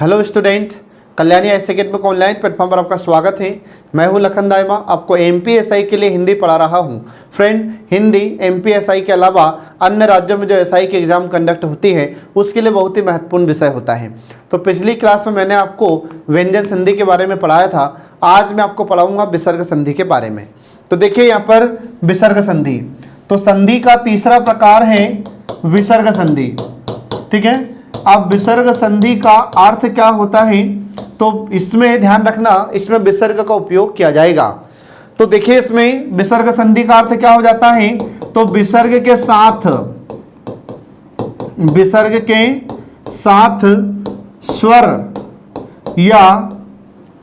Hello student, Kalyani IAS academy online platform पर आपका स्वागत है। मैं हूं लखन दाइमा, आपको MPSI के लिए हिंदी पढ़ा रहा हूं। फ्रेंड, हिंदी MPSI के अलावा अन्य राज्यों में जो SI की एग्ज़ाम कंडक्ट होती है उसके लिए बहुत ही महत्वपूर्ण विषय होता है। तो पिछली क्लास में मैंने आपको व्यंजन संधि के बारे में पढ़ाया था। आज मैं आपको पढ़ाऊँगा विसर्ग संधि के बारे में। तो देखिए यहाँ पर विसर्ग संधि, तो संधि का तीसरा प्रकार है विसर्ग संधि। ठीक है, अब विसर्ग संधि का अर्थ क्या होता है, तो इसमें ध्यान रखना, इसमें विसर्ग का उपयोग किया जाएगा। तो देखिए इसमें विसर्ग संधि का अर्थ क्या हो जाता है, तो विसर्ग के साथ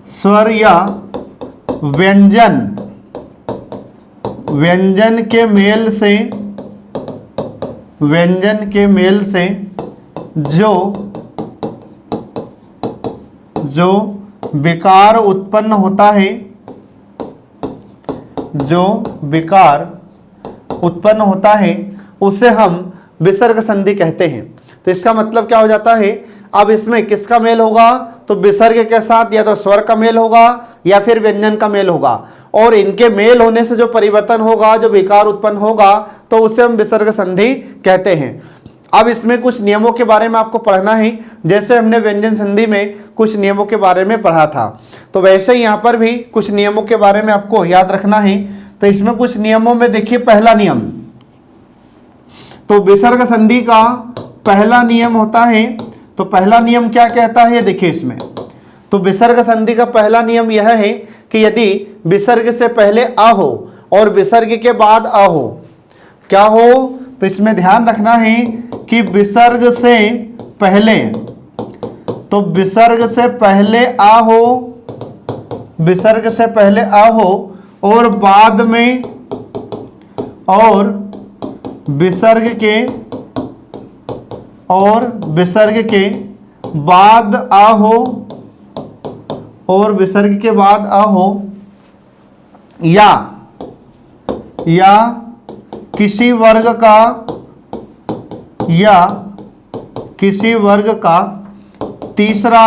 स्वर या व्यंजन के मेल से जो विकार उत्पन्न होता है उसे हम विसर्ग संधि कहते हैं। तो इसका मतलब क्या हो जाता है, अब इसमें किसका मेल होगा, तो विसर्ग के साथ या तो स्वर का मेल होगा या फिर व्यंजन का मेल होगा, और इनके मेल होने से जो परिवर्तन होगा, जो विकार उत्पन्न होगा, तो उसे हम विसर्ग संधि कहते हैं। अब इसमें कुछ नियमों के बारे में आपको पढ़ना है, जैसे हमने व्यंजन संधि में कुछ नियमों के बारे में पढ़ा था, तो वैसे ही यहाँ पर भी कुछ नियमों के बारे में आपको याद रखना है। तो इसमें कुछ नियमों में देखिए, पहला नियम, तो विसर्ग संधि का पहला नियम होता है। तो पहला नियम क्या कहता है, देखिए इसमें, तो विसर्ग संधि का पहला नियम यह है कि यदि विसर्ग से पहले आ हो और विसर्ग के बाद आ हो, क्या हो, तो इसमें ध्यान रखना है कि विसर्ग से पहले आ हो और बाद में, और विसर्ग के बाद आ हो, और विसर्ग के बाद आ हो, या किसी वर्ग का तीसरा,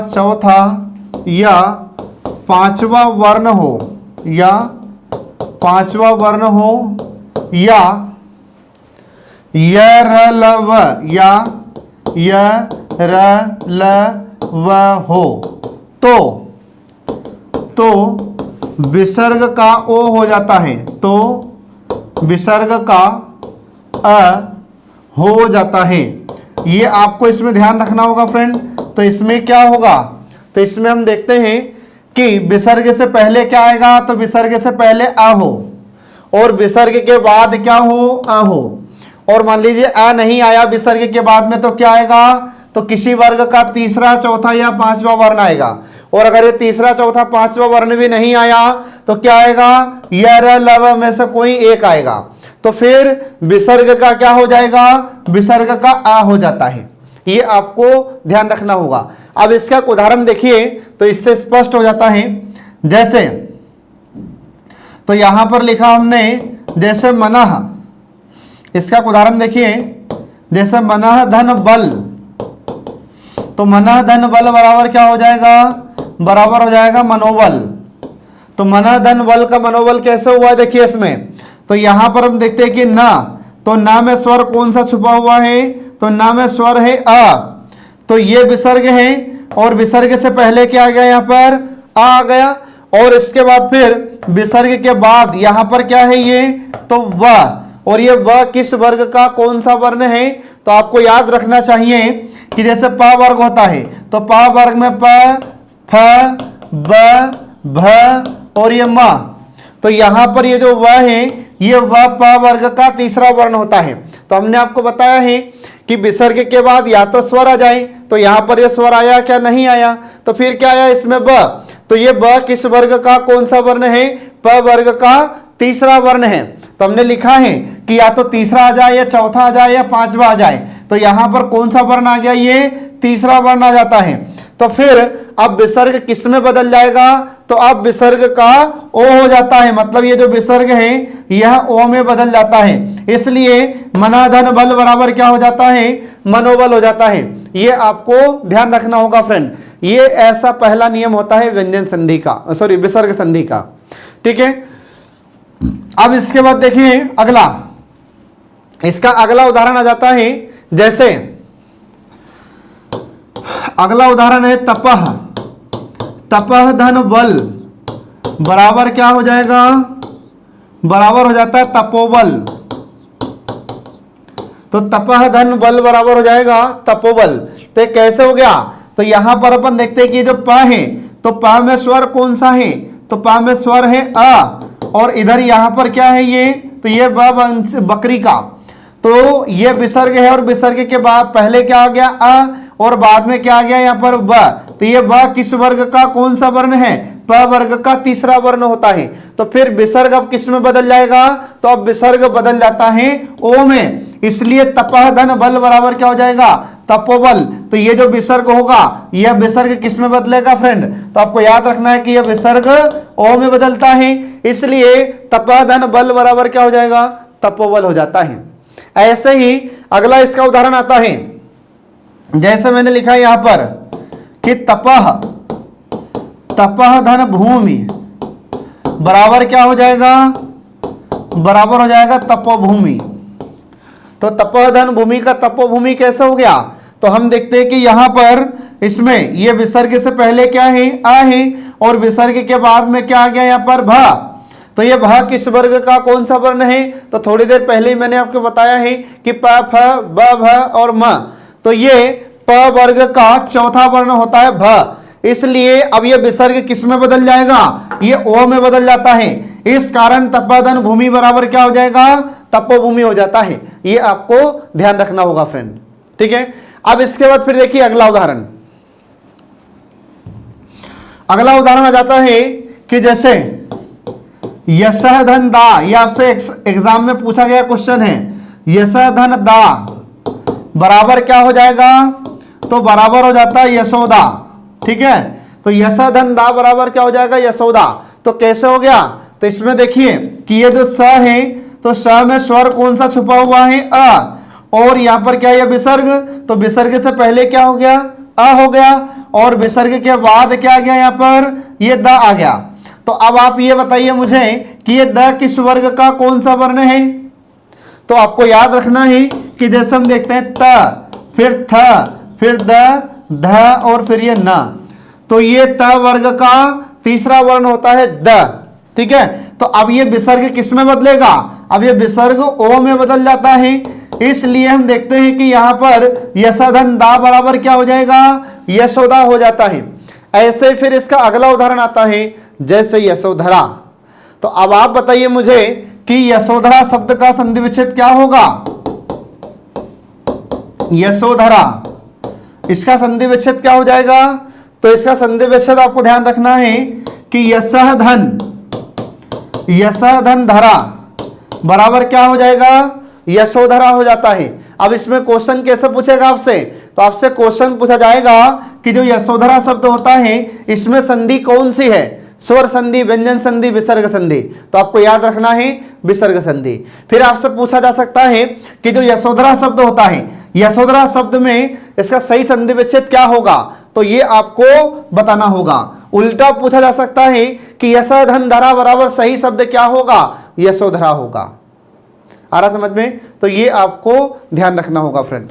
चौथा या पांचवा वर्ण हो, या यरलव हो, तो विसर्ग का ओ हो जाता है, तो विसर्ग का अ हो जाता है। ये आपको इसमें ध्यान रखना होगा फ्रेंड। तो इसमें क्या होगा, तो इसमें हम देखते हैं कि विसर्ग से पहले क्या आएगा, तो विसर्ग से पहले आ हो, और विसर्ग के बाद क्या हो, आ हो, और मान लीजिए आ नहीं आया विसर्ग के बाद में, तो क्या आएगा, तो किसी वर्ग का तीसरा, चौथा या पांचवा वर्ण आएगा। और अगर ये तीसरा, चौथा, पांचवा वर्ण भी नहीं आया तो क्या आएगा, यर लव में से कोई एक आएगा। तो फिर विसर्ग का क्या हो जाएगा, विसर्ग का आ हो जाता है। ये आपको ध्यान रखना होगा। अब इसका उदाहरण देखिए, तो इससे स्पष्ट हो जाता है। जैसे, तो यहां पर लिखा हमने, जैसे मनः, इसका उदाहरण देखिए, जैसे मनः धन बल, तो मनः धन बल बराबर क्या हो जाएगा, बराबर हो जाएगा मनोबल। तो मनः धन बल का मनोबल कैसे हुआ, देखिए इसमें, तो यहां पर हम देखते हैं कि ना, तो ना में स्वर कौन सा छुपा हुआ है, तो ना में स्वर है अ, तो ये विसर्ग है, और विसर्ग से पहले क्या आ गया, यहाँ पर आ गया, और इसके बाद फिर विसर्ग के बाद यहाँ पर क्या है, ये तो व, और ये व किस वर्ग का कौन सा वर्ण है, तो आपको याद रखना चाहिए कि जैसे प वर्ग होता है, तो प वर्ग में प, फ, ब, भ और ये म, तो यहां पर ये जो व है, ये व प वर्ग का तीसरा वर्ण होता है। तो हमने आपको बताया है कि विसर्ग के बाद या तो स्वर आ जाए, तो यहां पर ये स्वर आया क्या, नहीं आया, तो फिर क्या आया इसमें ब, तो ये ब किस वर्ग का कौन सा वर्ण है, प वर्ग का तीसरा वर्ण है। तो हमने लिखा है कि या तो तीसरा आ जाए, या चौथा आ जाए, या पांचवा आ जाए, तो यहां पर कौन सा वर्ण आ गया, ये तीसरा वर्ण आ जाता है। तो फिर अब विसर्ग किस में बदल जाएगा, तो अब विसर्ग का ओ हो जाता है, मतलब ये जो विसर्ग है यह ओ में बदल जाता है, इसलिए मनाधन बल बराबर क्या हो जाता है, मनोबल हो जाता है। ये आपको ध्यान रखना होगा फ्रेंड, ये ऐसा पहला नियम होता है व्यंजन संधि का, सॉरी विसर्ग संधि का। ठीक है, अब इसके बाद देखिए अगला, इसका अगला उदाहरण आ जाता है, जैसे अगला उदाहरण है तपह, तपह धन बल बराबर क्या हो जाएगा, बराबर हो जाता है तपोबल। तो तपह धन बल बराबर हो जाएगा तपोबल। तो ये कैसे हो गया, तो यहां पर अपन देखते हैं कि जो प है, तो प में स्वर कौन सा है, तो प में स्वर है अ, और इधर यहां पर क्या है ये, तो ये बकरी का, तो ये विसर्ग है और विसर्ग के बाद पहले क्या आ गया अ, और बाद में क्या आ गया यहाँ पर ब। तो ये ब किस वर्ग का कौन सा वर्ण है, प वर्ग का तीसरा वर्ण होता है। तो फिर विसर्ग अब किस में बदल जाएगा, तो अब विसर्ग बदल जाता है ओ में, इसलिए तपह धन बल बराबर क्या हो जाएगा, तपोबल। तो ये जो विसर्ग होगा यह विसर्ग किस में बदलेगा फ्रेंड, तो आपको याद रखना है कि यह विसर्ग ओ में बदलता है, इसलिए तपह धन बल बराबर क्या हो जाएगा, तपोबल हो जाता है। ऐसे ही अगला इसका उदाहरण आता है, जैसे मैंने लिखा है यहां पर कि तपह, तपह धन भूमि बराबर क्या हो जाएगा, बराबर हो जाएगा तपोभूमि। तो तपह धन भूमि का तपोभूमि कैसे हो गया, तो हम देखते हैं कि यहां पर इसमें ये विसर्ग से पहले क्या है आ है, और विसर्ग के बाद में क्या आ गया यहाँ पर भ। तो ये भ किस वर्ग का कौन सा वर्ण है, तो थोड़ी देर पहले ही मैंने आपको बताया है कि प फ ब भ और म, तो ये प वर्ग का चौथा वर्ण होता है भ, इसलिए अब ये विसर्ग किस में बदल जाएगा, ये ओ में बदल जाता है, इस कारण तपोधन भूमि बराबर क्या हो जाएगा, तपोभूमि हो जाता है। ये आपको ध्यान रखना होगा फ्रेंड। ठीक है, अब इसके बाद फिर देखिए अगला उदाहरण, अगला उदाहरण आ जाता है कि जैसे यशः धन दा, ये आपसे एग्जाम में पूछा गया क्वेश्चन है, यशः धन दा बराबर क्या हो जाएगा, तो बराबर हो जाता है यशोदा। ठीक है, तो यशः धन दा बराबर क्या हो जाएगा, यशोदा। तो कैसे हो गया, तो इसमें देखिए कि ये जो स है, तो स में स्वर कौन सा छुपा हुआ है अ, और यहां पर क्या है विसर्ग, तो विसर्ग से पहले क्या हो गया अ हो गया, और विसर्ग के बाद क्या आ गया यहाँ पर ये द आ गया। तो अब आप ये बताइए मुझे कि ये द किस वर्ग का कौन सा वर्ण है, तो आपको याद रखना है कि जैसे हम देखते हैं त, फिर थ, फिर द, ध और फिर ये न, तो ये त वर्ग का तीसरा वर्ण होता है द। ठीक है, तो अब ये विसर्ग किस में बदलेगा, अब ये विसर्ग ओ में बदल जाता है, इसलिए हम देखते हैं कि यहां पर यशः धन दा बराबर क्या हो जाएगा, यशोदा हो जाता है। ऐसे फिर इसका अगला उदाहरण आता है, जैसे यशोधरा। तो अब आप बताइए मुझे कि यशोधरा शब्द का संधि विच्छेद क्या होगा, यशोधरा इसका संधि विच्छेद क्या हो जाएगा, तो इसका संधि विच्छेद आपको ध्यान रखना है कि यशः धन धरा बराबर क्या हो जाएगा, यशोधरा हो जाता है। अब इसमें क्वेश्चन कैसे पूछेगा आपसे, तो आपसे क्वेश्चन पूछा जाएगा कि जो यशोधरा शब्द होता है इसमें संधि कौन सी है, स्वर संधि, व्यंजन संधि, विसर्ग संधि। तो आपको याद रखना है विसर्ग संधि। फिर आपसे पूछा जा सकता है कि जो यशोधरा शब्द होता है, यशोधरा शब्द में इसका सही संधि विच्छेद क्या होगा, तो ये आपको बताना होगा। उल्टा पूछा जा सकता है कि यशः धन धरा बराबर सही शब्द क्या होगा, यशोधरा होगा। आ रहा समझ में, तो ये आपको ध्यान रखना होगा फ्रेंड।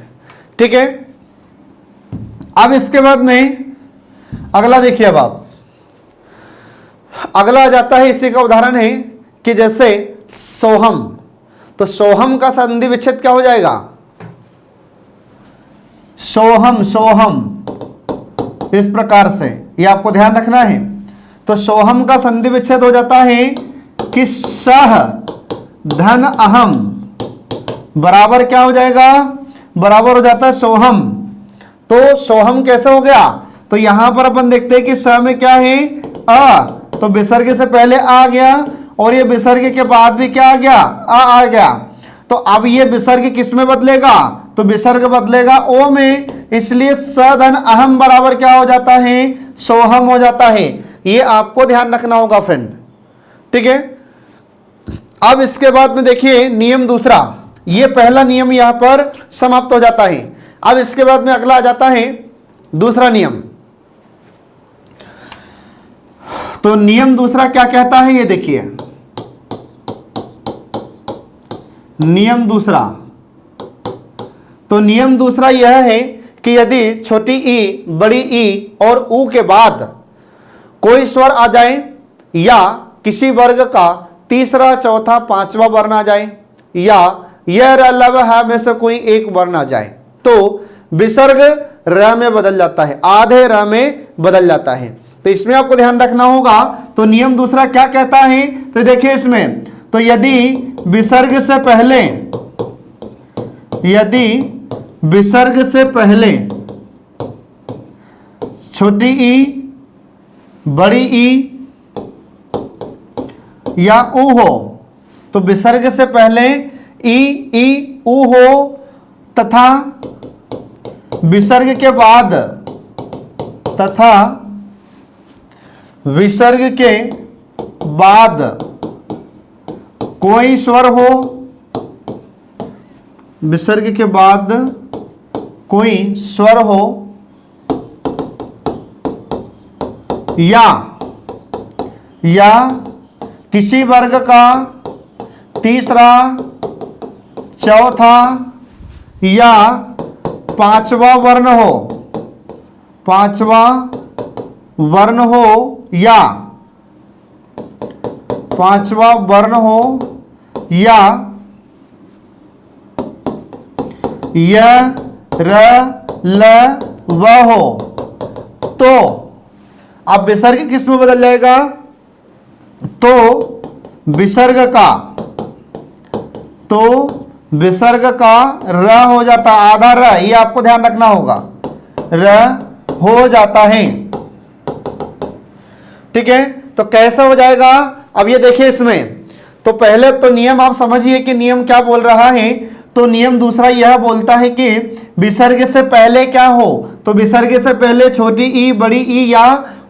ठीक है, अब इसके बाद में अगला देखिए, अब आप अगला आ जाता है, इसी का उदाहरण है कि जैसे सोहम, तो सोहम का संधि विच्छेद क्या हो जाएगा, सोहम, सोहम इस प्रकार से, ये आपको ध्यान रखना है। तो सोहम का संधि विच्छेद हो जाता है कि सह धन अहम बराबर क्या हो जाएगा, बराबर हो जाता है सोहम। तो सोहम कैसे हो गया, तो यहां पर अपन देखते हैं कि स में क्या है अ, तो विसर्ग से पहले आ गया और ये विसर्ग के बाद भी क्या आ गया आ गया। तो अब ये विसर्ग किस में बदलेगा, तो विसर्ग बदलेगा ओ में, इसलिए स धन अहम बराबर क्या हो जाता है, सोहम हो जाता है। ये आपको ध्यान रखना होगा फ्रेंड, ठीक है। अब इसके बाद में देखिए नियम दूसरा, ये पहला नियम यहां पर समाप्त हो जाता है। अब इसके बाद में अगला आ जाता है दूसरा नियम। तो नियम दूसरा क्या कहता है, ये देखिए नियम दूसरा। तो नियम दूसरा यह है कि यदि छोटी ई, बड़ी ई और ऊ के बाद कोई स्वर आ जाए या किसी वर्ग का तीसरा, चौथा, पांचवा वर्ण आ जाए या यह र लब ह में से कोई एक वर्ण आ जाए तो विसर्ग र में बदल जाता है, आधे र में बदल जाता है। तो इसमें आपको ध्यान रखना होगा। तो नियम दूसरा क्या कहता है, तो देखिए इसमें, तो यदि विसर्ग से पहले, यदि विसर्ग से पहले छोटी ई, बड़ी ई या ऊ हो, तो विसर्ग से पहले ई ऊ हो तथा विसर्ग के बाद, तथा विसर्ग के बाद कोई स्वर हो, विसर्ग के बाद कोई स्वर हो या किसी वर्ग का तीसरा, चौथा या पांचवा वर्ण हो, पांचवा वर्ण हो या पांचवा वर्ण हो या य, र, ल, व हो, तो अब विसर्ग किस में बदल जाएगा, तो विसर्ग का, तो विसर्ग का र हो जाता, आधा र, ये आपको ध्यान रखना होगा, र हो जाता है, ठीक है। तो कैसा हो जाएगा, अब ये देखिए इसमें, तो पहले तो नियम आप समझिए कि नियम क्या बोल रहा है। तो नियम दूसरा यह बोलता है कि विसर्ग से पहले क्या हो, तो विसर्ग से पहले छोटी ई, बड़ी ई या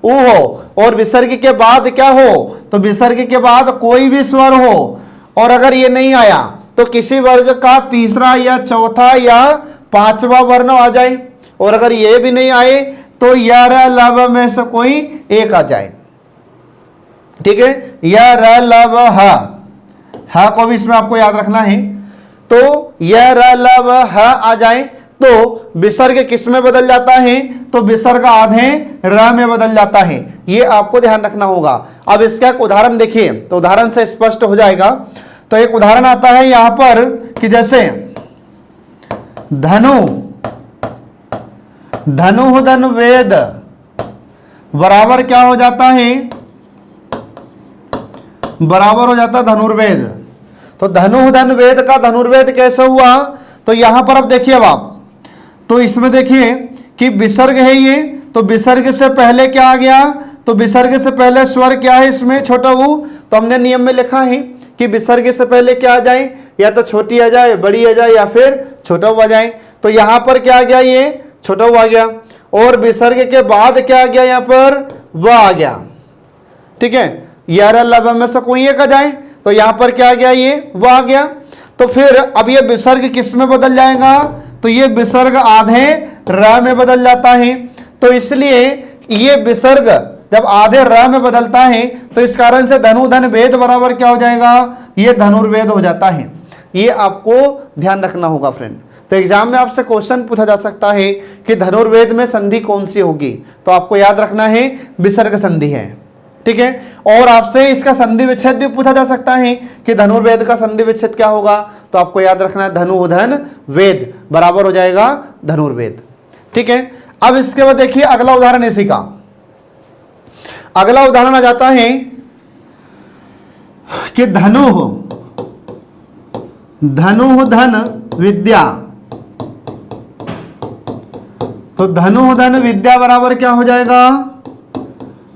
ऊ हो, और विसर्ग के बाद क्या हो, तो विसर्ग के बाद कोई भी स्वर हो, और अगर ये नहीं आया तो किसी वर्ग का तीसरा या चौथा या पांचवा वर्ण आ जाए, और अगर ये भी नहीं आए तो य, र, ल, में से कोई एक आ जाए, ठीक है। य, र, ल, ह को भी इसमें आपको याद रखना है। तो य, र, ल, ह आ जाए तो विसर्ग किस में बदल जाता है, तो विसर्ग आधे र में बदल जाता है, ये आपको ध्यान रखना होगा। अब इसका एक उदाहरण देखिए, तो उदाहरण से स्पष्ट हो जाएगा। तो एक उदाहरण आता है यहां पर कि जैसे धनु, धनु धनु वेद बराबर क्या हो जाता है, बराबर हो जाता है धनुर्वेद। तो धनु धन वेद का धनुर्वेद कैसे हुआ, तो यहां पर अब देखिए, अब आप तो इसमें देखिए कि विसर्ग है ये, तो विसर्ग से पहले क्या आ गया, तो विसर्ग से पहले स्वर क्या है इसमें, छोटा ऊ। तो हमने नियम में लिखा है कि विसर्ग से पहले क्या आ जाए, या तो छोटी आ जाए, बड़ी आ जाए, या फिर छोटा ऊ आ जाए। तो यहां पर क्या आ गया, ये छोटा ऊ आ गया, और विसर्ग के बाद क्या आ गया, यहां पर व आ गया, ठीक है। यार लब में से कोई एक आ जाए, तो यहां पर क्या आ गया, ये व आ गया। तो फिर अब ये विसर्ग किस में बदल जाएगा, तो ये विसर्ग आधे र में बदल जाता है। तो इसलिए ये विसर्ग जब आधे र में बदलता है तो इस कारण से धनु धन वेद बराबर क्या हो जाएगा, ये धनुर्वेद हो जाता है। ये आपको ध्यान रखना होगा फ्रेंड। तो एग्जाम में आपसे क्वेश्चन पूछा जा सकता है कि धनुर्वेद में संधि कौन सी होगी, तो आपको याद रखना है विसर्ग संधि है, ठीक है। और आपसे इसका संधि विच्छेद भी पूछा जा सकता है कि धनुर्वेद का संधि विच्छेद क्या होगा, तो आपको याद रखना है धनु धन वेद बराबर हो जाएगा धनुर्वेद, ठीक है। अब इसके बाद देखिए अगला उदाहरण इसी का, अगला उदाहरण आ जाता है कि धनु धन विद्या। तो धनु धन विद्या बराबर क्या हो जाएगा,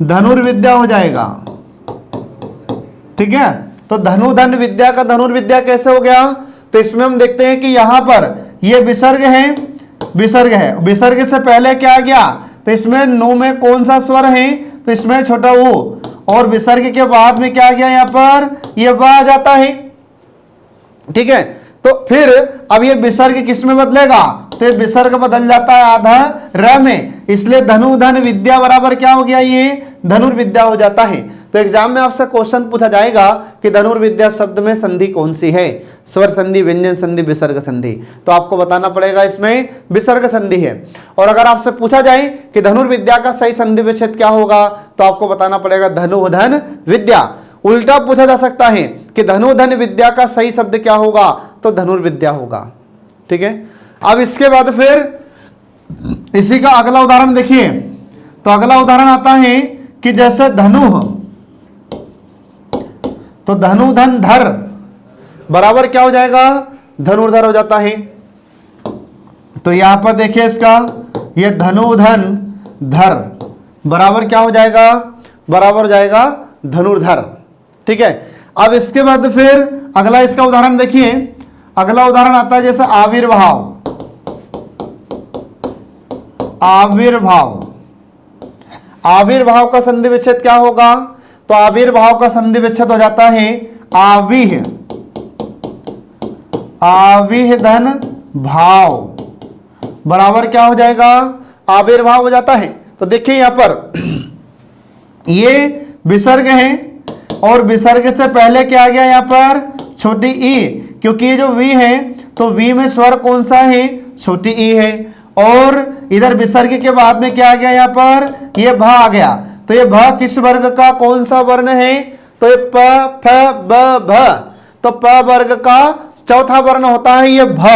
धनुर्विद्या हो जाएगा, ठीक है। तो धनु धन विद्या का धनुर्विद्या कैसे हो गया, तो इसमें हम देखते हैं कि यहां पर ये विसर्ग है, विसर्ग है, विसर्ग से पहले क्या आ गया, तो इसमें नु में कौन सा स्वर है, तो इसमें छोटा ऊ, और विसर्ग के बाद में क्या आ गया यहाँ पर, ये वा आ जाता है। ठीक है, तो फिर अब ये विसर्ग किस में बदलेगा, तो ये विसर्ग बदल जाता है आधा र में, इसलिए धनुधन विद्या बराबर क्या हो गया, ये धनुर्विद्या हो जाता है। तो एग्जाम में आपसे क्वेश्चन पूछा जाएगा कि धनुर्विद्या शब्द में संधि कौन सी है, स्वर संधि, व्यंजन संधि, विसर्ग संधि, तो आपको बताना पड़ेगा इसमें विसर्ग संधि है। और अगर आपसे पूछा जाए कि धनुर्विद्या का सही संधि विच्छेद क्या होगा, तो आपको बताना पड़ेगा धनुधन विद्या। उल्टा पूछा जा सकता है कि धनुधन विद्या का सही शब्द क्या होगा, तो धनुर्विद्या होगा। ठीक है, अब इसके बाद फिर इसी का अगला उदाहरण देखिए। तो अगला उदाहरण आता है कि जैसे धनु, तो धनुधन धर बराबर क्या हो जाएगा, धनुर्धर हो जाता है। तो यहां पर देखिए इसका, ये धनुधन धर बराबर क्या हो जाएगा, बराबर हो जाएगा धनुर्धर। ठीक है, अब इसके बाद फिर अगला इसका उदाहरण देखिए। अगला उदाहरण आता है जैसे आविर्भाव, आविर्भाव, आविर्भाव का संधि विच्छेद क्या होगा, तो आविर्भाव का संधि विच्छेद हो जाता है आविह, आविह धन भाव बराबर क्या हो जाएगा, आविर्भाव हो जाता है। तो देखिए यहां पर ये विसर्ग है और विसर्ग से पहले क्या आ गया यहाँ पर, छोटी ई, क्योंकि ये जो वी है तो वी में स्वर कौन सा है, छोटी ई है, और इधर विसर्ग के बाद में क्या आ गया यहाँ पर, ये भ आ गया। तो ये भ किस वर्ग का कौन सा वर्ण है, तो ये प फ ब भ, तो प वर्ग का चौथा वर्ण होता है ये भ।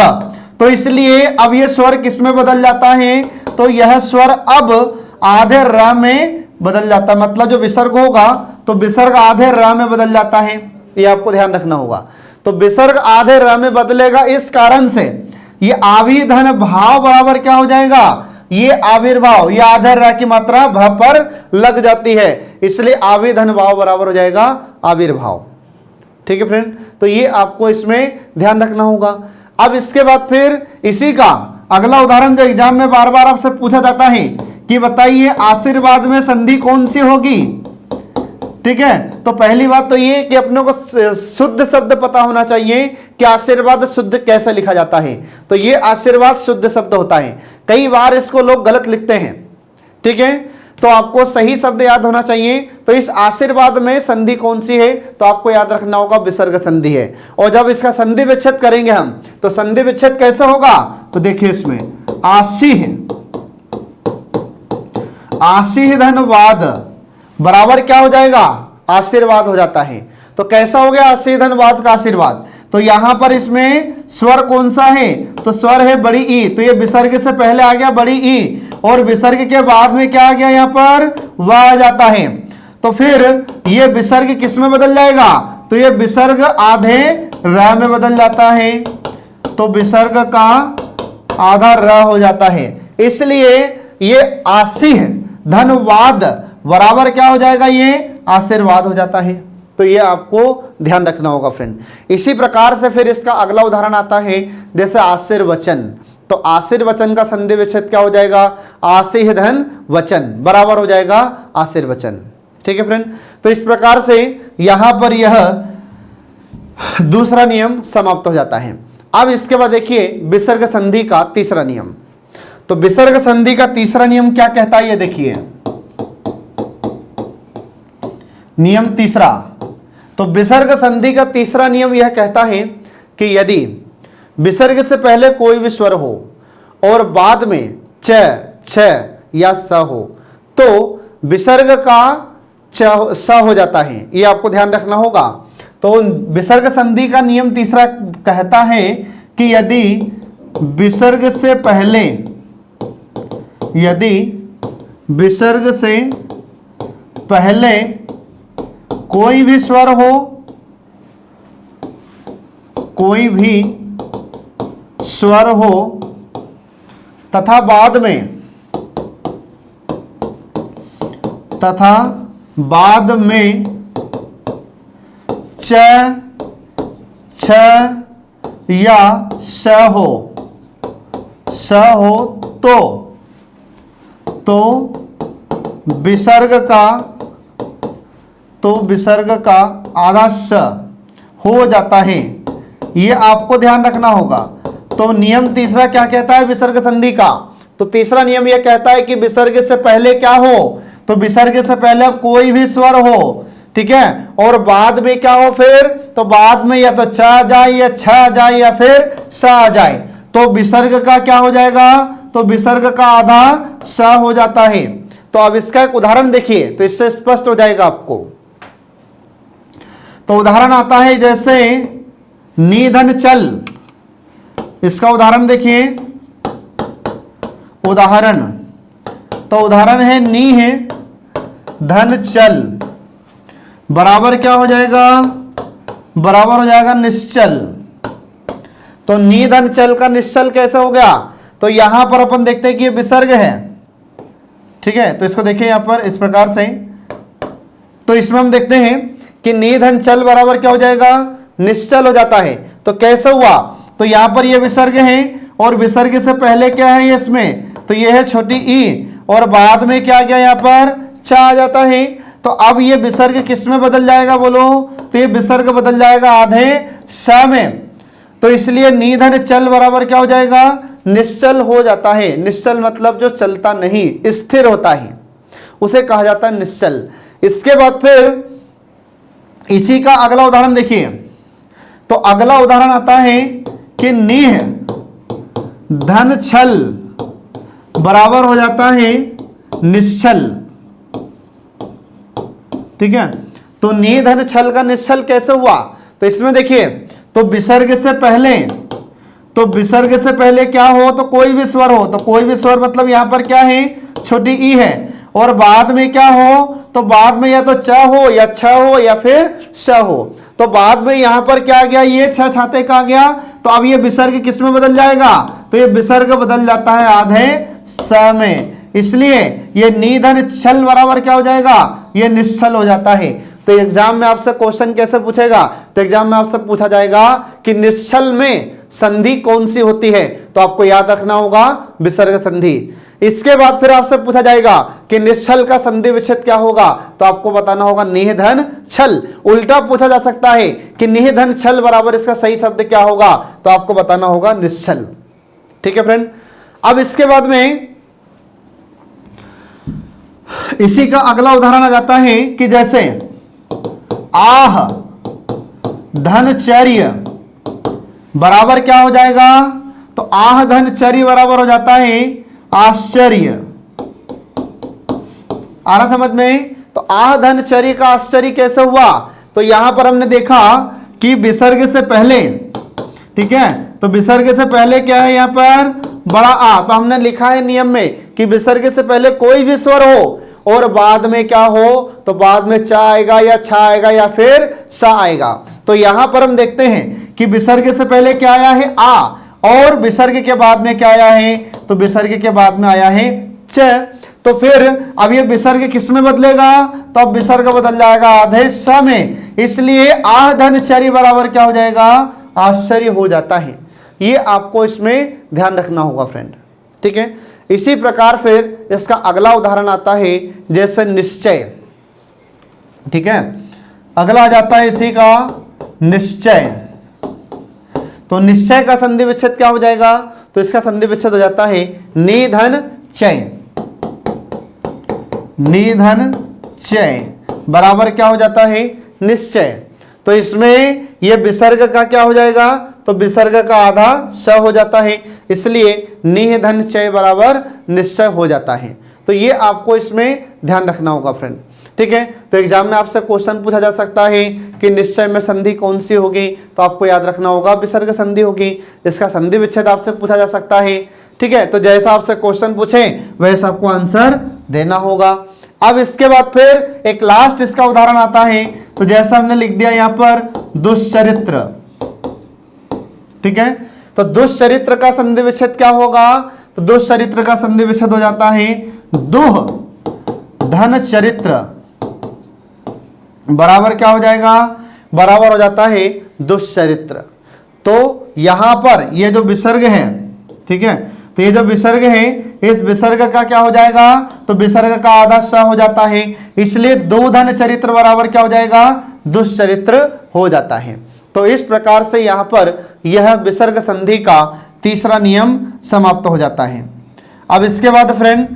तो इसलिए अब ये स्वर किस में बदल जाता है, तो यह स्वर अब आधे र में बदल जाता है, मतलब जो विसर्ग होगा तो विसर्ग आधे र में बदल जाता है, ये आपको ध्यान रखना होगा। तो विसर्ग आधे र में बदलेगा, इस कारण से ये आविधन भाव बराबर क्या हो जाएगा, ये आविर्भाव, ये आधे र की मात्रा भ पर लग जाती है, इसलिए आविधन भाव बराबर हो जाएगा आविर्भाव। ठीक है फ्रेंड, तो ये आपको इसमें ध्यान रखना होगा। अब इसके बाद फिर इसी का अगला उदाहरण जो एग्जाम में बार बार आपसे पूछा जाता है कि बताइए आशीर्वाद में संधि कौन सी होगी। ठीक है, तो पहली बात तो ये कि अपने को शुद्ध शब्द पता होना चाहिए कि आशीर्वाद शुद्ध कैसे लिखा जाता है। तो ये आशीर्वाद शुद्ध शब्द होता है, कई बार इसको लोग गलत लिखते हैं। ठीक है, तो आपको सही शब्द याद होना चाहिए। तो इस आशीर्वाद में संधि कौन सी है, तो आपको याद रखना होगा विसर्ग संधि है। और जब इसका संधि विच्छेद करेंगे हम, तो संधि विच्छेद कैसे होगा, तो देखिए इसमें आशीह, आशीह धनवाद बराबर क्या हो जाएगा, आशीर्वाद हो जाता है। तो कैसा हो गया आशीह धनवाद का आशीर्वाद, तो यहां पर इसमें स्वर कौन सा है, तो स्वर है बड़ी ई, तो ये विसर्ग से पहले आ गया बड़ी ई, और विसर्ग के बाद में क्या आ गया यहाँ पर, व आ जाता है। तो फिर ये विसर्ग किस में बदल जाएगा, तो ये विसर्ग आधे र में बदल जाता है, तो विसर्ग का आधा र हो जाता है, इसलिए ये आशीह धनवाद बराबर क्या हो जाएगा, ये आशीर्वाद हो जाता है। तो ये आपको ध्यान रखना होगा फ्रेंड। इसी प्रकार से फिर इसका अगला उदाहरण आता है जैसे आशीर्वचन। तो आशीर्वचन का संधि विच्छेद क्या हो जाएगा, आशीह धन वचन बराबर हो जाएगा आशीर्वचन। ठीक है फ्रेंड, तो इस प्रकार से यहां पर यह दूसरा नियम समाप्त हो जाता है। अब इसके बाद देखिए विसर्ग संधि का तीसरा नियम। तो विसर्ग संधि का तीसरा नियम क्या कहता है, ये देखिए नियम तीसरा। तो विसर्ग संधि का तीसरा नियम यह कहता है कि यदि विसर्ग से पहले कोई भी स्वर हो और बाद में च, छ या स हो, तो विसर्ग का च स हो जाता है, ये आपको ध्यान रखना होगा। तो विसर्ग संधि का नियम तीसरा कहता है कि यदि विसर्ग से पहले, यदि विसर्ग से पहले कोई भी स्वर हो, कोई भी स्वर हो तथा बाद में च, छ या स हो, स हो तो विसर्ग का आधा स हो जाता है। ये आपको ध्यान रखना होगा। तो नियम तीसरा क्या कहता है विसर्ग संधि का? तो तीसरा नियम यह कहता है कि विसर्ग से पहले क्या हो? तो विसर्ग से पहले कोई भी स्वर हो, ठीक है, और बाद में क्या हो फिर? तो बाद में या तो च आ जाए या छ आ जाए या फिर स आ जाए, तो विसर्ग का क्या हो जाएगा? तो विसर्ग का आधा स हो जाता है। तो अब इसका एक उदाहरण देखिए तो इससे स्पष्ट हो जाएगा आपको। तो उदाहरण आता है जैसे निधन चल, इसका उदाहरण देखिए। उदाहरण, तो उदाहरण है नी है धन चल बराबर क्या हो जाएगा? बराबर हो जाएगा निश्चल। तो नी धन चल का निश्चल कैसे हो गया? तो यहां पर अपन देखते हैं कि ये विसर्ग है, ठीक है। तो इसको देखिए यहां पर इस प्रकार से। तो इसमें हम देखते हैं कि नी धन चल बराबर क्या हो जाएगा? निश्चल हो जाता है। तो कैसे हुआ? तो यहां पर ये विसर्ग है और विसर्ग से पहले क्या है ये इसमें? तो ये है छोटी ई और बाद में क्या गया यहाँ पर? च आ जाता है। तो अब ये विसर्ग किस में बदल जाएगा बोलो? तो ये विसर्ग बदल जाएगा आधे स में। तो इसलिए निधन चल बराबर क्या हो जाएगा? निश्चल हो जाता है। निश्चल मतलब जो चलता नहीं, स्थिर होता है, उसे कहा जाता है निश्चल। इसके बाद फिर इसी का अगला उदाहरण देखिए। तो अगला उदाहरण आता है कि निह धन छल बराबर हो जाता है निश्चल, ठीक है। तो नी धन छल का निश्चल कैसे हुआ? तो इसमें देखिए, तो विसर्ग से पहले, तो विसर्ग से पहले क्या हो? तो कोई भी स्वर हो। तो कोई भी स्वर मतलब यहां पर क्या है? छोटी ई है। और बाद में क्या हो? तो बाद में या तो च हो या छ हो या फिर श हो। तो बाद में यहां पर क्या आ गया? ये छ छाते का आ गया। तो अब ये विसर्ग किस में बदल जाएगा? तो ये विसर्ग बदल जाता है आधे स में। इसलिए ये निधन छल बराबर क्या हो जाएगा? ये निश्चल हो जाता है। तो एग्जाम में आपसे क्वेश्चन कैसे पूछेगा? तो एग्जाम में आपसे पूछा जाएगा कि निश्चल में संधि कौन सी होती है? तो आपको याद रखना होगा विसर्ग संधि। इसके बाद फिर आपसे पूछा जाएगा कि निश्चल का संधि विच्छेद क्या होगा? तो आपको बताना होगा निह धन छल। उल्टा पूछा जा सकता है कि निह धन छल बराबर इसका सही शब्द क्या होगा? तो आपको बताना होगा निश्चल, ठीक है फ्रेंड। अब इसके बाद में इसी का अगला उदाहरण आ जाता है कि जैसे आह धन चर्य बराबर क्या हो जाएगा? तो आह धन चर्य बराबर हो जाता है आश्चर्य। आ रहा समझ में? तो आह धन चर्य का आश्चर्य कैसे हुआ? तो यहां पर हमने देखा कि विसर्ग से पहले, ठीक है, तो विसर्ग से पहले क्या है यहाँ पर? बड़ा आ। तो हमने लिखा है नियम में कि विसर्ग से पहले कोई भी स्वर हो और बाद में क्या हो? तो बाद में च आएगा या छ आएगा या फिर स आएगा। तो यहां पर हम देखते हैं कि विसर्ग से पहले क्या आया है? आ, और विसर्ग के बाद में क्या आया है? तो विसर्ग के बाद में आया है च। तो फिर अब ये विसर्ग किस में बदलेगा? तो अब विसर्ग बदल जाएगा आधे स में। इसलिए आह धन चर्य बराबर क्या हो जाएगा? आश्चर्य हो जाता है। ये आपको इसमें ध्यान रखना होगा फ्रेंड, ठीक है। इसी प्रकार फिर इसका अगला उदाहरण आता है जैसे निश्चय, ठीक है। अगला आ जाता है इसी का निश्चय। तो निश्चय का संधि विच्छेद क्या हो जाएगा? तो इसका संधि विच्छेद हो जाता है निधन चय। निधन चय बराबर क्या हो जाता है? निश्चय। तो इसमें ये विसर्ग का क्या हो जाएगा? तो विसर्ग का आधा स हो जाता है। इसलिए निह धन चय बराबर निश्चय हो जाता है। तो ये आपको इसमें ध्यान रखना होगा फ्रेंड, ठीक है। तो एग्जाम में आपसे क्वेश्चन पूछा जा सकता है कि निश्चय में संधि कौन सी होगी? तो आपको याद रखना होगा विसर्ग संधि होगी। इसका संधि विच्छेद आपसे पूछा जा सकता है, ठीक है। तो जैसा आपसे क्वेश्चन पूछे वैसा आपको आंसर देना होगा। अब इसके बाद फिर एक लास्ट इसका उदाहरण आता है। तो जैसा हमने लिख दिया यहाँ पर दुष्चरित्र, ठीक है। तो दुष्चरित्र का संधि विच्छेद क्या होगा? तो दुष्चरित्र का संधि विच्छेद हो जाता है दुह धन चरित्र बराबर क्या हो जाएगा? बराबर हो जाता है दुष्चरित्र। तो यहां पर ये जो विसर्ग है, ठीक है, तो ये जो विसर्ग है इस विसर्ग का क्या हो जाएगा, तो विसर्ग का आधा स हो जाता है, इसलिए दो धन चरित्र बराबर क्या हो जाएगा, दुष्चरित्र हो जाता है। तो इस प्रकार से यहाँ पर यह विसर्ग संधि का तीसरा नियम समाप्त हो जाता है। अब इसके बाद फ्रेंड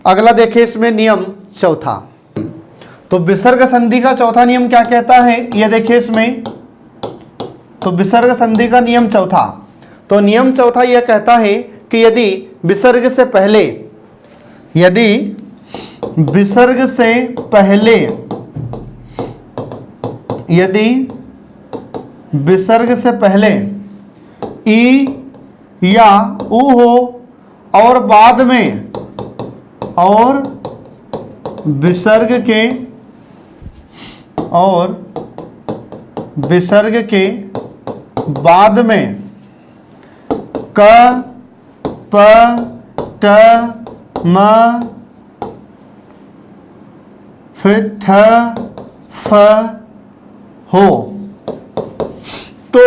अगला देखिए इसमें नियम चौथा। तो विसर्ग संधि का चौथा नियम क्या कहता है, ये देखिए इसमें। तो विसर्ग संधि का नियम चौथा, तो नियम चौथा यह कहता है कि यदि विसर्ग से पहले ई या ऊ हो और बाद में विसर्ग के बाद में क प ट म फिर ठ फ हो तो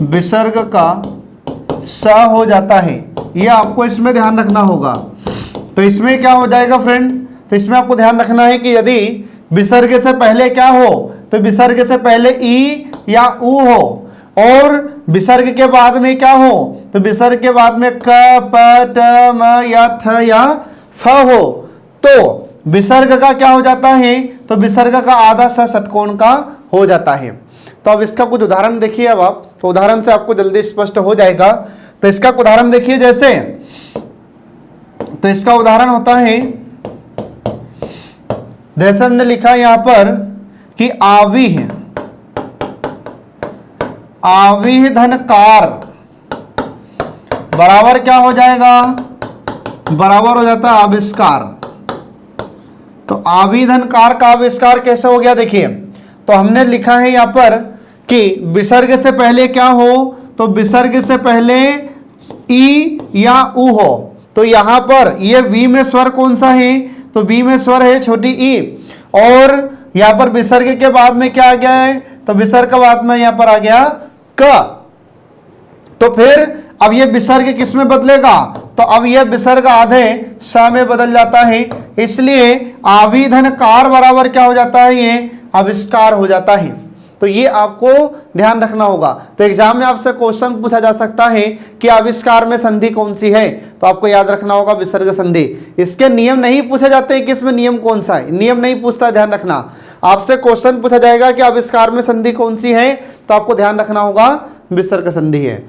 विसर्ग का स हो जाता है। ये आपको इसमें ध्यान रखना होगा। तो इसमें क्या हो जाएगा फ्रेंड, तो इसमें आपको ध्यान रखना है कि यदि विसर्ग से पहले क्या हो, तो विसर्ग से पहले ई या ऊ हो और विसर्ग के बाद में क्या हो, तो विसर्ग के बाद में क प ट म या ठ या फ हो, तो विसर्ग का क्या हो जाता है, तो विसर्ग का आधा स षटकोण का हो जाता है। तो अब इसका कुछ उदाहरण देखिए। अब आप तो उदाहरण से आपको जल्दी स्पष्ट हो जाएगा। तो इसका उदाहरण देखिए, जैसे तो इसका उदाहरण होता है, जैसे हमने लिखा यहां पर कि आवीह धनकार बराबर क्या हो जाएगा, बराबर हो जाता है आविष्कार। तो आवीह धनकार का आविष्कार कैसे हो गया, देखिए। तो हमने लिखा है यहां पर कि विसर्ग से पहले क्या हो, तो विसर्ग से पहले ई या ऊ हो। तो यहां पर ये वी में स्वर कौन सा है, तो वी में स्वर है छोटी ई, और यहां पर विसर्ग के बाद में क्या आ गया है, तो विसर्ग के बाद में यहां पर आ गया क। तो फिर अब ये विसर्ग किस में बदलेगा, तो अब यह विसर्ग आधे स में बदल जाता है, इसलिए आविधनकार बराबर क्या हो जाता है, ये आविष्कार हो जाता है। तो ये आपको ध्यान रखना होगा। तो एग्जाम में आपसे क्वेश्चन पूछा जा सकता है कि आविष्कार में संधि कौन सी है, तो आपको याद रखना होगा विसर्ग संधि। इसके नियम नहीं पूछे जाते हैं कि इसमें नियम कौन सा है, नियम नहीं पूछता, ध्यान रखना। आपसे क्वेश्चन पूछा जाएगा कि आविष्कार में संधि कौन सी है, तो आपको ध्यान रखना होगा विसर्ग संधि है।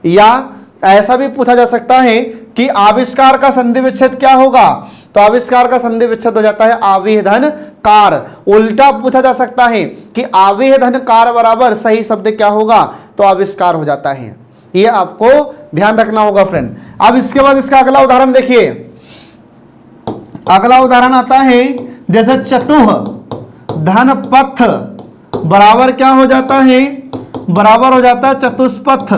या ऐसा भी पूछा जा सकता है कि आविष्कार का संधि विच्छेद क्या होगा, तो आविष्कार का संधि विच्छेद हो जाता है आवीह धन कार। उल्टा पूछा जा सकता है कि आवीह धन कार बराबर सही शब्द क्या होगा, तो आविष्कार हो जाता है। ये आपको ध्यान रखना होगा फ्रेंड। अब इसके बाद इसका अगला उदाहरण देखिए। अगला उदाहरण आता है, जैसे चतुह धन पथ बराबर क्या हो जाता है, बराबर हो जाता है चतुष्पथ।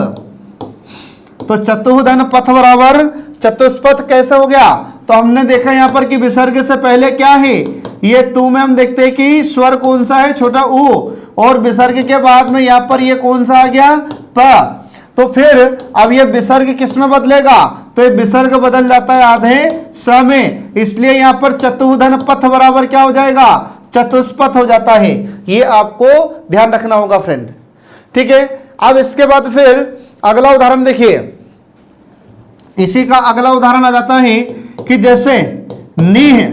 तो चतुह धन पथ बराबर चतुष्पथ कैसे हो गया, तो हमने देखा यहां पर कि विसर्ग से पहले क्या है, ये तू में हम देखते हैं कि स्वर कौन सा है, छोटा ऊ, और विसर्ग के बाद में यहां पर ये कौन सा आ गया, प। तो फिर अब ये विसर्ग किस में बदलेगा, तो ये विसर्ग बदल जाता है आधे स में, इसलिए यहां पर चतुह धन पथ बराबर क्या हो जाएगा, चतुष्पथ हो जाता है। ये आपको ध्यान रखना होगा फ्रेंड, ठीक है। अब इसके बाद फिर अगला उदाहरण देखिए। इसी का अगला उदाहरण आ जाता है कि जैसे निह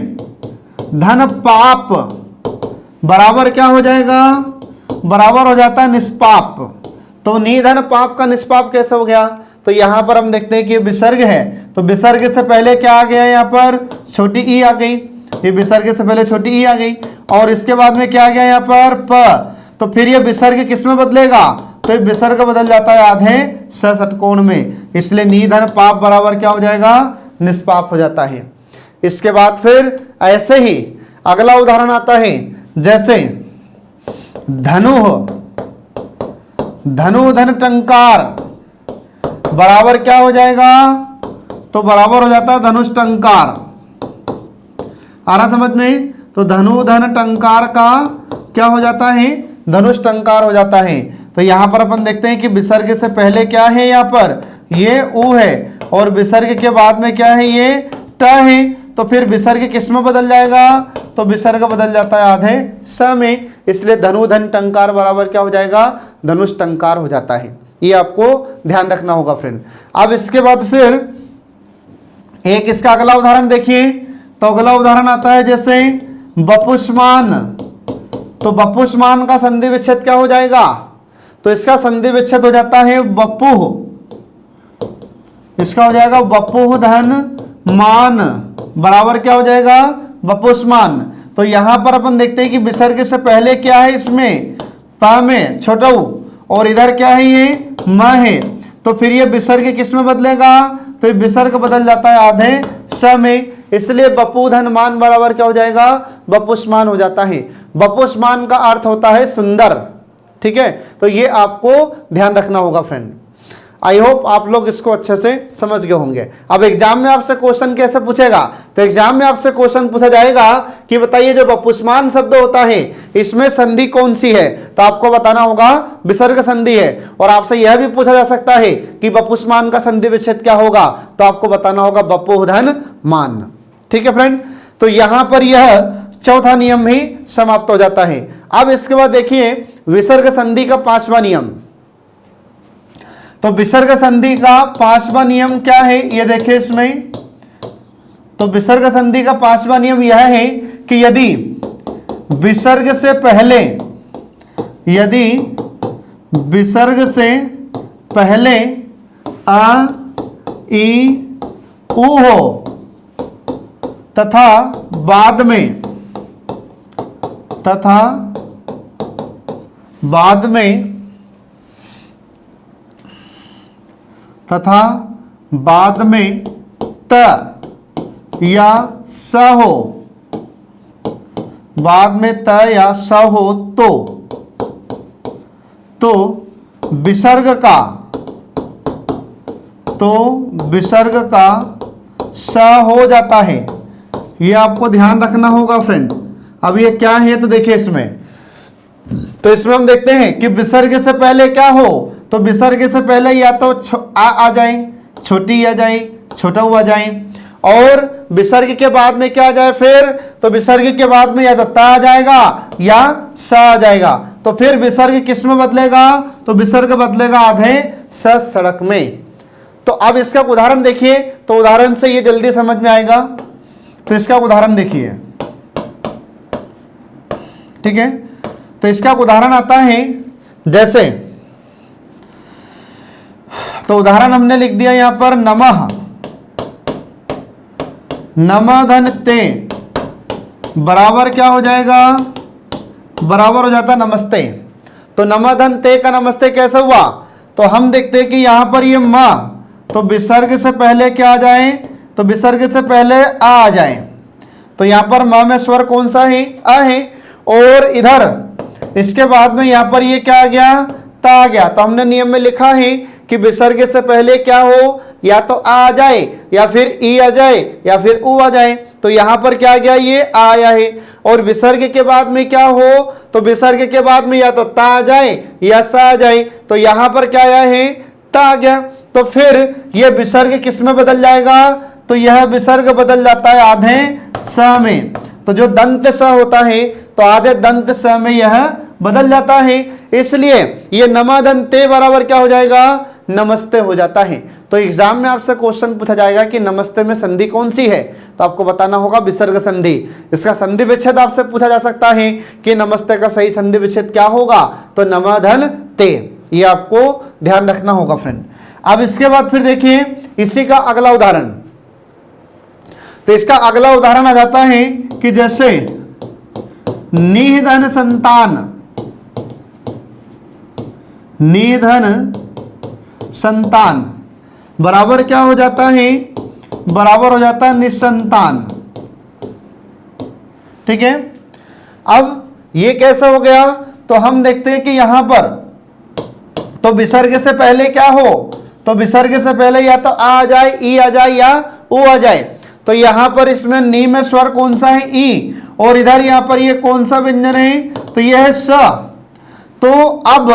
धन पाप बराबर क्या हो जाएगा, बराबर हो जाता है निष्पाप। तो निह धन पाप का निष्पाप कैसे हो गया, तो यहां पर हम देखते हैं कि विसर्ग है, तो विसर्ग से पहले क्या आ गया, यहां पर छोटी ई आ गई, ये विसर्ग से पहले छोटी ई आ गई, और इसके बाद में क्या आ गया यहां पर प। तो फिर ये विसर्ग किस में बदलेगा, तो ये विसर्ग बदल जाता है आधे स षटकोण में, इसलिए निधन पाप बराबर क्या हो जाएगा, निष्पाप हो जाता है। इसके बाद फिर ऐसे ही अगला उदाहरण आता है, जैसे धनु धन टंकार बराबर क्या हो जाएगा, तो बराबर हो जाता है धनुष टंकार। आ रहा समझ में, तो धनु धन टंकार का क्या हो जाता है, धनुष टंकार हो जाता है। तो यहाँ पर अपन देखते हैं कि विसर्ग से पहले क्या है, यहाँ पर ये उ है और विसर्ग के बाद में क्या है, ये ट है। तो फिर विसर्ग किस में बदल जाएगा, तो विसर्ग बदल जाता है आधे स में, इसलिए धनु धन टंकार बराबर क्या हो जाएगा, धनुष टंकार हो जाता है। ये आपको ध्यान रखना होगा फ्रेंड। अब इसके बाद फिर एक इसका अगला उदाहरण देखिए। तो अगला उदाहरण आता है जैसे बपुष्मान। तो बपुष्मान का संधि विच्छेद क्या हो जाएगा, तो इसका संधि विच्छेद हो जाता है बपुह, इसका हो जाएगा बपुह धन मान बराबर क्या हो जाएगा, बपुष्मान। तो यहां पर अपन देखते हैं कि विसर्ग से पहले क्या है, इसमें प में छोटा उ और इधर क्या है, ये म है। तो फिर ये विसर्ग किस में बदलेगा, तो ये विसर्ग बदल जाता है आधे स में, इसलिए बपू धन मान बराबर क्या हो जाएगा, बपुष्मान हो जाता है। बपुष्मान का अर्थ होता है सुंदर। ठीक है, तो ये आपको ध्यान रखना होगा फ्रेंड। आई होप आप लोग इसको अच्छे से समझ गए होंगे। अब एग्जाम में आपसे क्वेश्चन कैसे पूछेगा, तो एग्जाम में आपसे क्वेश्चन पूछा जाएगा कि बताइए जो बपुष्मान शब्द होता है इसमें संधि कौन सी है, तो आपको बताना होगा विसर्ग संधि है। और आपसे यह भी पूछा जा सकता है कि बपुष्मान का संधि विच्छेद क्या होगा, तो आपको बताना होगा बपुह धन मान। ठीक है फ्रेंड, तो यहां पर यह चौथा नियम भी समाप्त हो जाता है। अब इसके बाद देखिए विसर्ग संधि का पांचवा नियम। तो विसर्ग संधि का पांचवा नियम क्या है, ये देखिए इसमें। तो विसर्ग संधि का पांचवा नियम यह है कि यदि विसर्ग से पहले, यदि विसर्ग से पहले आ ई उ हो तथा बाद में त या स हो, बाद में त या स हो तो विसर्ग का स हो जाता है। ये आपको ध्यान रखना होगा फ्रेंड। अब ये क्या है, तो देखिए इसमें, तो इसमें हम देखते हैं कि विसर्ग से पहले क्या हो, तो विसर्ग से पहले या तो आ जाए, छोटी आ जाए, छोटा हुआ जाए, और विसर्ग के बाद में क्या आ जाए फिर, तो विसर्ग के बाद में या तो ता आ जाएगा या स आ जाएगा। तो फिर विसर्ग किस में बदलेगा, तो विसर्ग बदलेगा आधे स सड़क में। तो अब इसका उदाहरण देखिए, तो उदाहरण से ये जल्दी समझ में आएगा। तो इसका उदाहरण देखिए, ठीक है। तो इसका उदाहरण आता है जैसे, तो उदाहरण हमने लिख दिया यहां पर नमः, नमः धन ते बराबर क्या हो जाएगा, बराबर हो जाता नमस्ते। तो नमः धन ते का नमस्ते कैसे हुआ, तो हम देखते हैं कि यहां पर ये मां, तो विसर्ग से पहले क्या आ जाए, तो विसर्ग से पहले आ जाए। तो यहां पर मां में स्वर कौन सा है, अ है, और इधर इसके बाद में यहां पर ये क्या आ गया, ता आ गया। तो हमने नियम में लिखा है कि विसर्ग से पहले क्या हो, या तो आ जाए या फिर ई आ जाए या फिर उ आ जाए। तो यहां पर क्या आ गया, ये आया है। और विसर्ग के बाद में क्या हो, तो विसर्ग के बाद में या तो ता आ जाए या सा आ जाए। तो यहां पर क्या आया है, ता आ गया। तो फिर ये विसर्ग किस में बदल जाएगा, तो यह विसर्ग बदल जाता है आधे स में। तो जो दंत स होता है तो आधे दंत स में यह बदल जाता है, इसलिए ये नमदंते बराबर क्या हो जाएगा, नमस्ते हो जाता है। तो एग्जाम में आपसे क्वेश्चन पूछा जाएगा कि नमस्ते में संधि कौन सी है, तो आपको बताना होगा विसर्ग संधि। इसका संधि विच्छेद आपसे पूछा जा सकता है कि नमस्ते का सही संधि विच्छेद क्या होगा, तो नमधन ते। ये आपको ध्यान रखना होगा फ्रेंड। अब इसके बाद फिर देखिए इसी का अगला उदाहरण। तो इसका अगला उदाहरण आ जाता है कि जैसे निधन संतान, निधन संतान बराबर क्या हो जाता है, बराबर हो जाता है निसंतान। ठीक है। अब ये कैसे हो गया, तो हम देखते हैं कि यहां पर तो विसर्ग से पहले क्या हो, तो विसर्ग से पहले या तो आ जाए, ई आ जाए या उ आ जाए। तो यहां पर इसमें नी में स्वर कौन सा है, ई, और इधर यहां पर ये कौन सा व्यंजन है, तो ये है स। तो अब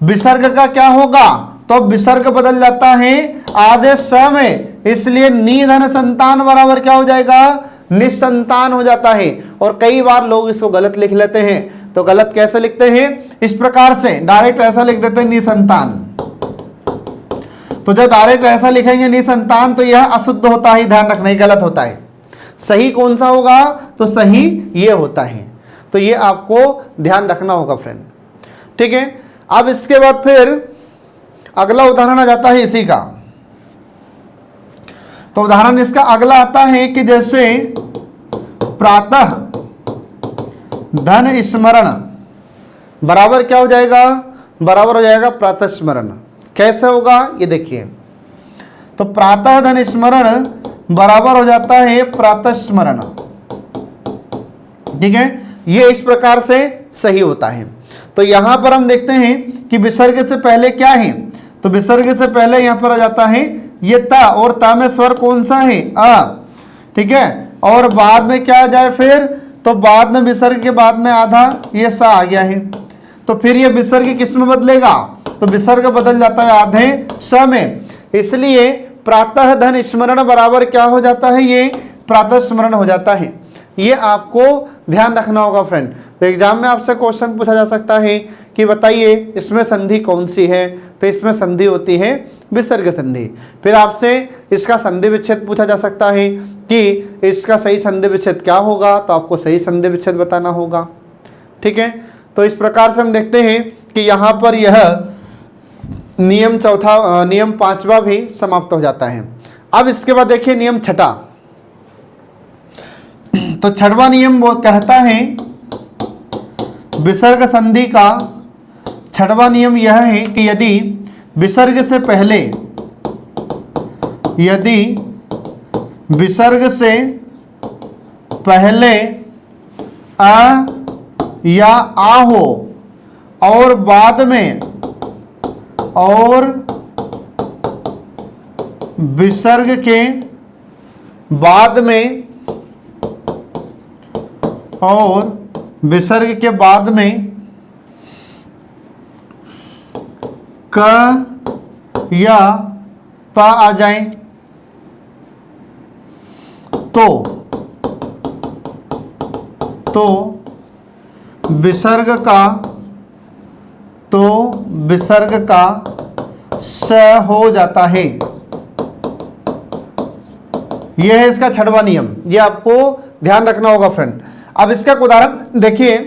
विसर्ग का क्या होगा, तो विसर्ग बदल जाता है आदेश स में, इसलिए नी धन संतान बराबर क्या हो जाएगा, निसंतान हो जाता है। और कई बार लोग इसको गलत लिख लेते हैं, तो गलत कैसे लिखते हैं, इस प्रकार से डायरेक्ट ऐसा लिख देते हैं निसंतान। तो जब डायरेक्ट ऐसा लिखेंगे निसंतान तो यह अशुद्ध होता है, ध्यान रखना ही गलत होता है। सही कौन सा होगा, तो सही ये होता है। तो ये आपको ध्यान रखना होगा फ्रेंड, ठीक है। अब इसके बाद फिर अगला उदाहरण आ जाता है इसी का। तो उदाहरण इसका अगला आता है कि जैसे प्रातः धन स्मरण बराबर क्या हो जाएगा, बराबर हो जाएगा प्रातः स्मरण। कैसे होगा ये देखिए, तो प्रातः धन स्मरण बराबर हो जाता है प्रातः स्मरण, ठीक है। ये इस प्रकार से सही होता है। तो यहां पर हम देखते हैं कि विसर्ग से पहले क्या है, तो विसर्ग से पहले यहां पर आ जाता है ये ता, और ता में स्वर कौन सा है, आ, ठीक है। और बाद में क्या आ जाए फिर, तो बाद में विसर्ग के बाद में आधा ये सा आ गया है, तो फिर ये विसर्ग किस में बदलेगा, तो विसर्ग बदल जाता है आधे स में, इसलिए प्रातः धन स्मरण बराबर क्या हो जाता है, ये प्रातः स्मरण हो जाता है। ये आपको ध्यान रखना होगा फ्रेंड। तो एग्जाम में आपसे क्वेश्चन पूछा जा सकता है कि बताइए इसमें संधि कौन सी है, तो इसमें संधि होती है विसर्ग संधि। फिर आपसे इसका संधि विच्छेद पूछा जा सकता है कि इसका सही संधि विच्छेद क्या होगा, तो आपको सही संधि विच्छेद बताना होगा, ठीक है। तो इस प्रकार से हम देखते हैं कि यहाँ पर यह नियम पांचवा भी समाप्त हो जाता है। अब इसके बाद देखिए नियम छठा। तो छठवां नियम वो कहता है विसर्ग संधि का छठवां नियम यह है कि यदि विसर्ग से पहले अ या आ हो और बाद में विसर्ग के बाद में क या पा आ जाए तो विसर्ग का स हो जाता है। यह है इसका छठवां नियम, ये आपको ध्यान रखना होगा फ्रेंड। अब इसका उदाहरण देखिए,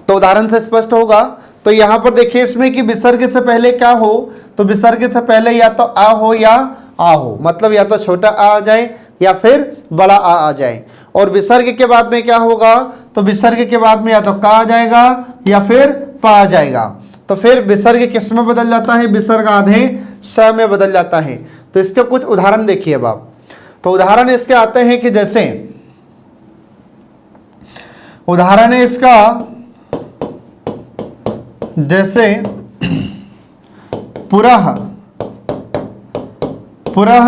तो उदाहरण से स्पष्ट होगा। तो यहां पर देखिए इसमें कि विसर्ग से पहले क्या हो, तो विसर्ग से पहले या तो आ हो या आ हो, मतलब या तो छोटा आ जाए या फिर बड़ा आ जाए। और विसर्ग के बाद में क्या होगा, तो विसर्ग के बाद में या तो का आ जाएगा या फिर पा आ जाएगा। तो फिर विसर्ग किस में बदल जाता है, विसर्ग आधे स में बदल जाता है। तो इसके कुछ उदाहरण देखिए अब आप। तो उदाहरण इसके आते हैं कि जैसे उदाहरण है इसका, जैसे पुरह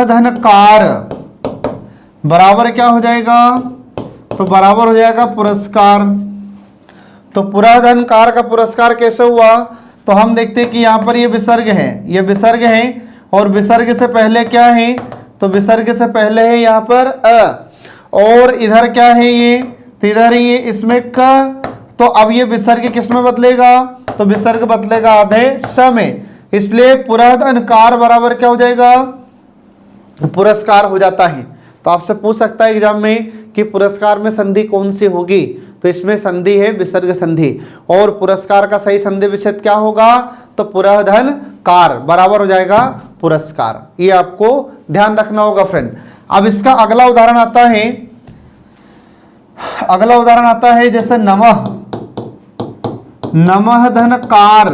धन कार बराबर क्या हो जाएगा, तो बराबर हो जाएगा पुरस्कार। तो पुरह धन कार का पुरस्कार कैसे हुआ, तो हम देखते हैं कि यहाँ पर ये विसर्ग है, और विसर्ग से पहले क्या है, तो विसर्ग से पहले है यहाँ पर अ, और इधर क्या है ये, तो इधर ये इसमें क। तो अब ये विसर्ग किस में बदलेगा, तो विसर्ग बदलेगा आधे स में, इसलिए पुरहधन कार बराबर क्या हो जाएगा, पुरस्कार हो जाता है। तो आपसे पूछ सकता है एग्जाम में कि पुरस्कार में संधि कौन सी होगी, तो इसमें संधि है विसर्ग संधि, और पुरस्कार का सही संधि विच्छेद क्या होगा, तो पुरहधन कार बराबर हो जाएगा पुरस्कार। ये आपको ध्यान रखना होगा फ्रेंड। अब इसका अगला उदाहरण आता है जैसे नमः धन कार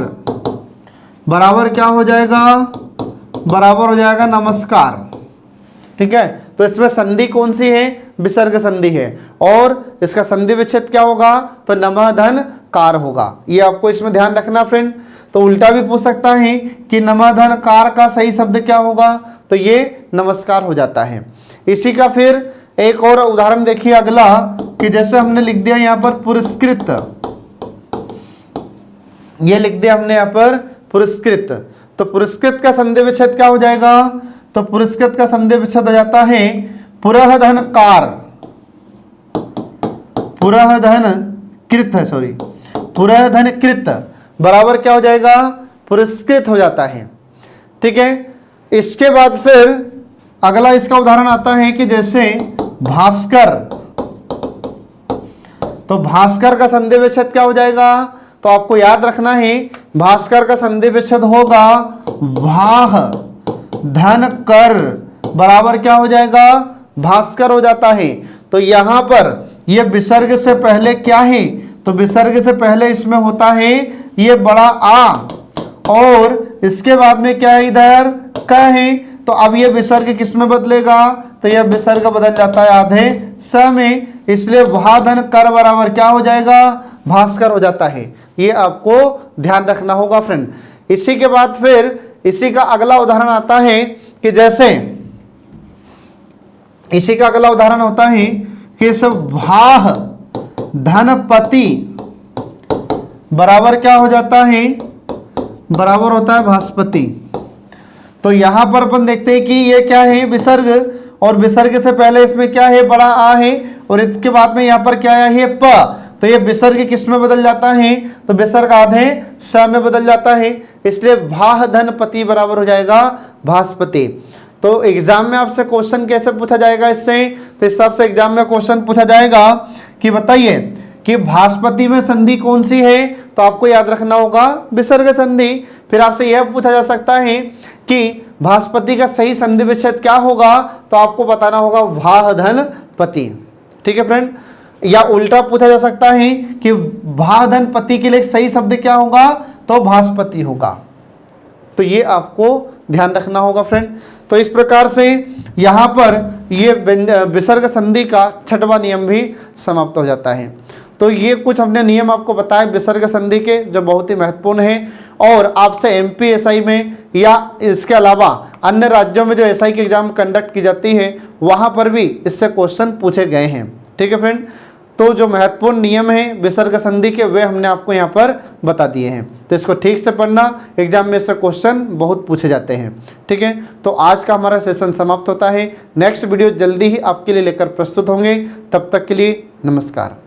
बराबर क्या हो जाएगा, बराबर हो जाएगा नमस्कार, ठीक है। तो इसमें संधि कौन सी है, विसर्ग संधि है, और इसका संधि विच्छेद क्या होगा, तो नमः धन कार होगा। ये आपको इसमें ध्यान रखना फ्रेंड। तो उल्टा भी पूछ सकता है कि नमः धन कार का सही शब्द क्या होगा, तो ये नमस्कार हो जाता है। इसी का फिर एक और उदाहरण देखिए अगला, कि जैसे हमने लिख दिया यहाँ पर पुरस्कृत, ये लिख दिया हमने यहाँ पर पुरस्कृत। तो पुरस्कृत का संधि विच्छेद क्या हो जाएगा? तो पुरस्कृत का संधि विच्छेद हो जाता है पुरहधनकार, पुरहधन कृत है, सॉरी पुरहधन कृत बराबर क्या हो जाएगा? पुरस्कृत हो जाता है। ठीक है, इसके बाद फिर अगला इसका उदाहरण आता है कि जैसे भास्कर, तो भास्कर का संधि विच्छेद क्या हो जाएगा? तो आपको याद रखना है भास्कर का संधि विच्छेद होगा भाह धन कर बराबर क्या हो जाएगा? भास्कर हो जाता है। तो यहां पर यह विसर्ग से पहले क्या है? तो विसर्ग से पहले इसमें होता है ये बड़ा आ, और इसके बाद में क्या है? इधर क है। तो अब ये विसर्ग किस में बदलेगा? तो यह विसर्ग बदल जाता है आधे स में, इसलिए भाधन कर बराबर क्या हो जाएगा? भास्कर हो जाता है। ये आपको ध्यान रखना होगा फ्रेंड। इसी के बाद फिर इसी का अगला उदाहरण आता है कि जैसे इसी का अगला उदाहरण होता है कि इस भाह धनपति बराबर क्या हो जाता है? बराबर होता है भास्पति। तो यहां पर अपन देखते हैं कि ये क्या है? विसर्ग, और विसर्ग से पहले इसमें क्या है? बड़ा आ है, और इसके बाद में यहां पर क्या है? प। तो ये विसर्ग किस में बदल जाता है? तो विसर्ग आधे स में बदल जाता है, इसलिए भाह धनपति बराबर हो जाएगा भास्पति। तो एग्जाम में आपसे क्वेश्चन कैसे पूछा जाएगा इससे? तो इस हिसाब से एग्जाम में क्वेश्चन पूछा जाएगा कि बताइए कि भास्पति में संधि कौन सी है? तो आपको याद रखना होगा विसर्ग संधि। फिर आपसे यह पूछा जा सकता है कि भास्पति का सही संधि विच्छेद क्या होगा? तो आपको बताना होगा भाह धन पति। ठीक है फ्रेंड, या उल्टा पूछा जा सकता है कि भाह धन पति के लिए सही शब्द क्या होगा? तो भास्पति होगा। तो ये आपको ध्यान रखना होगा फ्रेंड। तो इस प्रकार से यहाँ पर ये विसर्ग संधि का छठवां नियम भी समाप्त हो जाता है। तो ये कुछ हमने नियम आपको बताए विसर्ग संधि के, जो बहुत ही महत्वपूर्ण है, और आपसे एमपी एसआई में या इसके अलावा अन्य राज्यों में जो एसआई की एग्जाम कंडक्ट की जाती है वहाँ पर भी इससे क्वेश्चन पूछे गए हैं। ठीक है फ्रेंड, तो जो महत्वपूर्ण नियम है विसर्ग संधि के वे हमने आपको यहाँ पर बता दिए हैं। तो इसको ठीक से पढ़ना, एग्जाम में इससे क्वेश्चन बहुत पूछे जाते हैं। ठीक है, तो आज का हमारा सेशन समाप्त होता है। नेक्स्ट वीडियो जल्दी ही आपके लिए लेकर प्रस्तुत होंगे। तब तक के लिए नमस्कार।